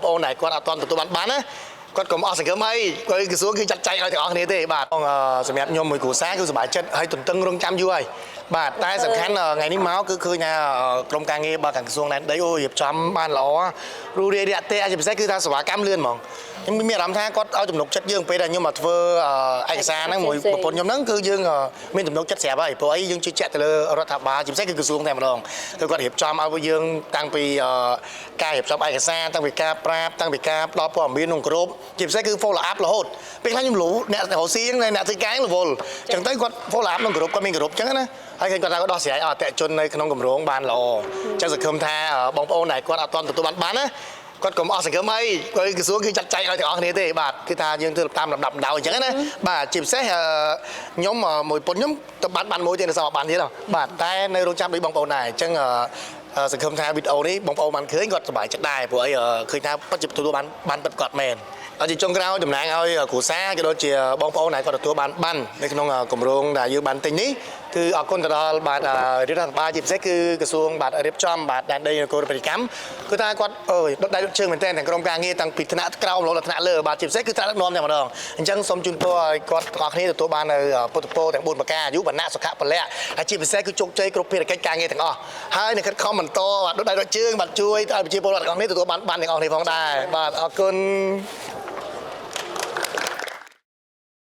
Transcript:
ប្អូនដែលគាត់អត់ទាន់ទទួលបានណាគាត់កុំអស់សង្ឃឹមអីគាត់ក្រសួងគឺចាត់ចែងឲ្យទាំងអស់គ្នាទេបាទសម្រាប់ខ្ញុំមួយគ្រួសារគឺសប្បាយចិត្តហើយទន្ទឹងរង់ចាំយូរហើយបាទតែសំខាន់ថ្ងៃនេះមកគឺឃើញថាក្រុមការងាររបស់ក្រសួងដែនដីអូរៀបចំបានល្អរួសរាយរាក់ទាក់ជាពិសេសគឺថាសេវាកម្មលឿនហ្មងខ្ញុំមានអារម្មណ៍ថាគាត់ឲ្យទំនុកចិត្តយើងពេលដែលខ្ញុំមកធ្វើឯកសារហ្នឹងមួយប្រពន្ធខ្ញុំហ្នឹងគឺយើងមានទំនុកចិត្តស្រាប់ហើយព្រោះអីយើងជឿជាក់ទៅលើរដ្ឋាភិបាលជាពិសេសគឺក្រសួងតែម្ដងគឺគាត់រៀបចំឲ្យយើងតាំងពីការរៀបចំឯកសារតាំងពីការប្រាប់តាំងពីការផ្ដល់ព័ត៌មានក្នុងក្រុមជាពិសេសគឺ follow up រហូតពេលខ្លះខ្ញុំលូអ្នករកស៊ីហ្នឹងអ្នកធ្វើការរវល់អញ្ចឹងទៅគាត់ follow up ក្នុងក្រុមគាត់មានក្រុមអញ្ចឹងណាហើយគាត់ថាគាត់ដោះស្រាយអតិថិជននៅក្នុងគម្រោងបានល្អអញ្ចឹងសង្ឃឹមថាបងប្អូនដែលគាត់អត់ទាន់ទទួលបានណាគាត់កុំអស់សង្ឃឹមអីគាត់ក្រសួងគឺចាត់ចែងឲ្យទាំងអស់គ្នាទេបាទគឺថាយើងធ្វើតាមលំដាប់លំដោយអញ្ចឹងណាបាទជាពិសេសខ្ញុំមួយពុនខ្ញុំទៅបានមួយទៀតនៅសមបានទៀតបាទតែនៅរងចាំដូចបងប្អូនដែរអញ្ចឹងសង្ឃឹមថាវីដេអូនេះបងប្អូនបានឃើញគាត់សប្បាយចិត្តដែរព្រោះអីឃើញថាពិតជាទទួលបានពិតគាត់មែនជាចុងក្រោយតំណាងឲ្យគ្រួសារក៏ដូចជាបងប្អូនដែលគាត់ទទួលបាននៅក្នុងគម្រោងដែលយើងបានទិញនេះគឺអរគុណទៅដល់បាទរដ្ឋាភិបាលជាពិសេសគឺក្រសួងបាទរៀបចំបាទដែនដីនគរពាណិជ្ជកម្មគឺថាគាត់ដុតដៃដុតជើងមែនទែនទាំងក្រុមការងារតាំងពីថ្នាក់ក្រោមរហូតដល់ថ្នាក់លើបាទជាពិសេសគឺថ្នាក់ដឹកនាំតែម្ដងអញ្ចឹងសូមជូនពរឲ្យគាត់ទាំងអស់គ្នាទទួលបាននៅពុទ្ធពរទាំង4ប្រការអាយុវណ្ណៈសុខៈពលៈហើយជាពិសេសគឺជោគជ័យគ្រប់ភារកិច្ចការងារទាំងអស់ហើយនៅខិតខំបន្តបាទដុតដៃដុតជើងបាទជួយឲ្យប្រជាពលរដ្ឋទាំងអស់គ្នាទទួលបានទាំងអស់គ្នាផងដែរបាទអរគុណ